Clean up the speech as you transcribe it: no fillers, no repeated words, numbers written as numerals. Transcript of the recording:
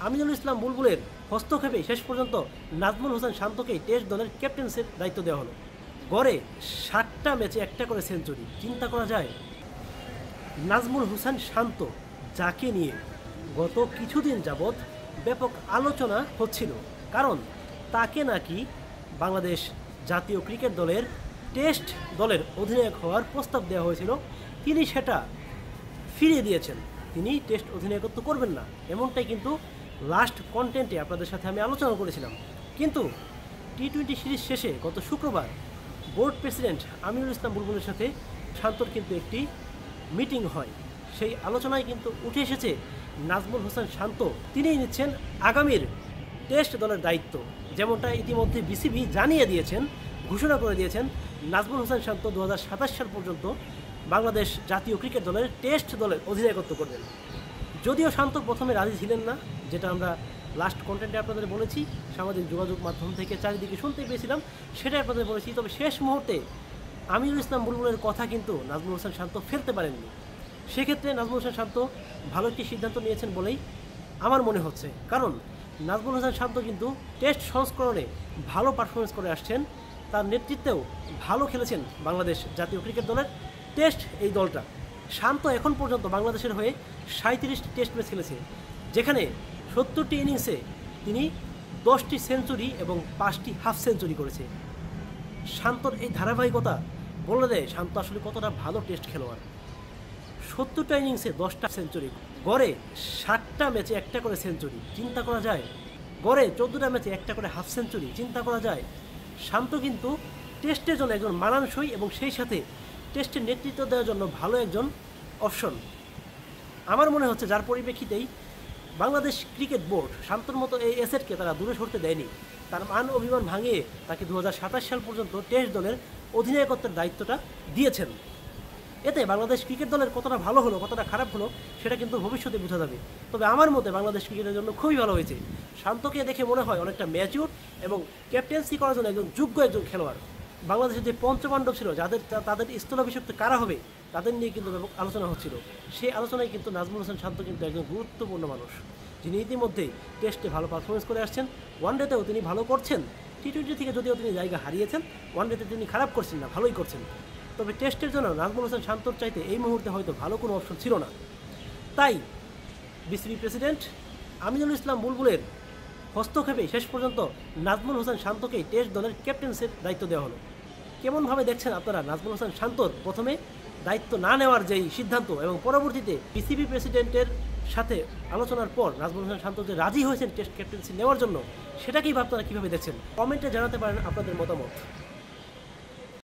আমিনুল ইসলাম বুলবুলের হস্তক্ষেপে শেষ পর্যন্ত নাজমুল হোসেন শান্তকেই টেস্ট দলের ক্যাপ্টেন্সির দায়িত্ব দেওয়া হলো। গড়ে 60টা ম্যাচে একটা করে সেঞ্চুরি, চিন্তা করা যায়। নাজমুল হোসেন শান্ত, যাকে নিয়ে গত কিছুদিন যাবৎ ব্যাপক আলোচনা হচ্ছিল, কারণ তাকে নাকি বাংলাদেশ জাতীয় ক্রিকেট দলের টেস্ট দলের অধিনায়ক হওয়ার প্রস্তাব দেওয়া হয়েছিল। তিনি সেটা ফিরিয়ে দিয়েছেন, তিনি টেস্ট অধিনায়কত্ব করবেন না, এমনটাই কিন্তু লাস্ট কন্টেন্টে আপনাদের সাথে আমি আলোচনা করেছিলাম। কিন্তু টি-20 সিরিজ শেষে গত শুক্রবার বোর্ড প্রেসিডেন্ট আমিনুল ইসলাম বুলবুলের সাথে শান্তর কিন্তু একটি মিটিং হয়। সেই আলোচনায় কিন্তু উঠে এসেছে নাজমুল হোসেন শান্ত তিনিই নিচ্ছেন আগামীর টেস্ট দলের দায়িত্ব। যেমনটা ইতিমধ্যে বিসিবি জানিয়ে দিয়েছেন, ঘোষণা করে দিয়েছেন, নাজমুল হোসেন শান্ত 2027 সাল পর্যন্ত বাংলাদেশ জাতীয় ক্রিকেট দলের টেস্ট দলের অধিনায়কত্ব করবেন। যদিও শান্ত প্রথমে রাজি ছিলেন না, যেটা আমরা লাস্ট কন্টেন্টে আপনাদের বলেছি, সামাজিক যোগাযোগ মাধ্যম থেকে চারিদিকে শুনতে পেয়েছিলাম, সেটাই আপনাদের বলেছি। তবে শেষ মুহূর্তে আমিনুল ইসলাম বুলবুলের কথা কিন্তু নাজমুল হোসেন শান্ত ফেলতে পারেননি। সেক্ষেত্রে নাজমুল হোসেন শান্ত ভালো একটি সিদ্ধান্ত নিয়েছেন বলেই আমার মনে হচ্ছে, কারণ নাজমুল হোসেন শান্ত কিন্তু টেস্ট সংস্করণে ভালো পারফরমেন্স করে আসছেন, তার নেতৃত্বেও ভালো খেলেছেন বাংলাদেশ জাতীয় ক্রিকেট দলের টেস্ট এই দলটা। শান্ত এখন পর্যন্ত বাংলাদেশের হয়ে 37টি টেস্ট ম্যাচ খেলেছে, যেখানে 70টি ইনিংসে তিনি 10টি সেঞ্চুরি এবং 5টি হাফ সেঞ্চুরি করেছে। শান্তর এই ধারাবাহিকতা বলে দেয় শান্ত আসলে কতটা ভালো টেস্ট খেলোয়াড়। 70টা ইনিংসে 10টা সেঞ্চুরি, গড়ে 60টা ম্যাচে একটা করে সেঞ্চুরি, চিন্তা করা যায়। গড়ে 14টা ম্যাচে একটা করে হাফ সেঞ্চুরি, চিন্তা করা যায়। শান্ত কিন্তু টেস্টের জন্য একজন মানানসই এবং সেই সাথে টেস্টের নেতৃত্ব দেওয়ার জন্য ভালো একজন অপশন আমার মনে হচ্ছে, যার পরিপ্রেক্ষিতেই বাংলাদেশ ক্রিকেট বোর্ড শান্তর মতো এই অ্যাসেটকে তারা দূরে সরতে দেয়নি। তার মান অভিমান ভাঙিয়ে তাকে 2027 সাল পর্যন্ত টেস্ট দলের অধিনায়কত্বের দায়িত্বটা দিয়েছেন। এতে বাংলাদেশ ক্রিকেট দলের কতটা ভালো হলো কতটা খারাপ হলো সেটা কিন্তু ভবিষ্যতে বোঝা যাবে। তবে আমার মতে বাংলাদেশ ক্রিকেটের জন্য খুবই ভালো হয়েছে। শান্তকে দেখে মনে হয় অনেকটা ম্যাচিউর এবং ক্যাপ্টেন্সি করার জন্য একজন যোগ্য একজন খেলোয়াড়। বাংলাদেশের যে পঞ্চপাণ্ডব ছিল, তাদের স্থলাভিষিক্ত কারা হবে তাদের নিয়ে কিন্তু ব্যাপক আলোচনা হচ্ছিল। সেই আলোচনায় কিন্তু নাজমুল হোসেন শান্ত কিন্তু একজন গুরুত্বপূর্ণ মানুষ, যিনি ইতিমধ্যেই টেস্টে ভালো পারফরমেন্স করে আসছেন। ওয়ানডেতেও তিনি ভালো করছেন, টি-20 থেকে যদিও তিনি জায়গা হারিয়েছেন, ওয়ানডেতে তিনি খারাপ করছেন না, ভালোই করছেন। তবে টেস্টের জন্য নাজমুল হোসেন শান্তর চাইতে এই মুহূর্তে হয়তো ভালো কোনো অপশন ছিল না। তাই বিসিবি প্রেসিডেন্ট আমিনুল ইসলাম বুলবুলের হস্তক্ষেপে শেষ পর্যন্ত নাজমুল হোসেন শান্তকেই টেস্ট দলের ক্যাপ্টেন্সির দায়িত্ব দেওয়া হলো। কেমনভাবে দেখছেন আপনারা নাজমুল হোসেন শান্তর প্রথমে দায়িত্ব না নেওয়ার যেই সিদ্ধান্ত এবং পরবর্তীতে বিসিবি প্রেসিডেন্টের সাথে আলোচনার পর নাজমুল হোসেন শান্ত যে রাজি হয়েছেন টেস্ট ক্যাপ্টেন্সি নেওয়ার জন্য, সেটাকেই আপনারা কীভাবে দেখছেন? কমেন্টে জানাতে পারেন আপনাদের মতামত।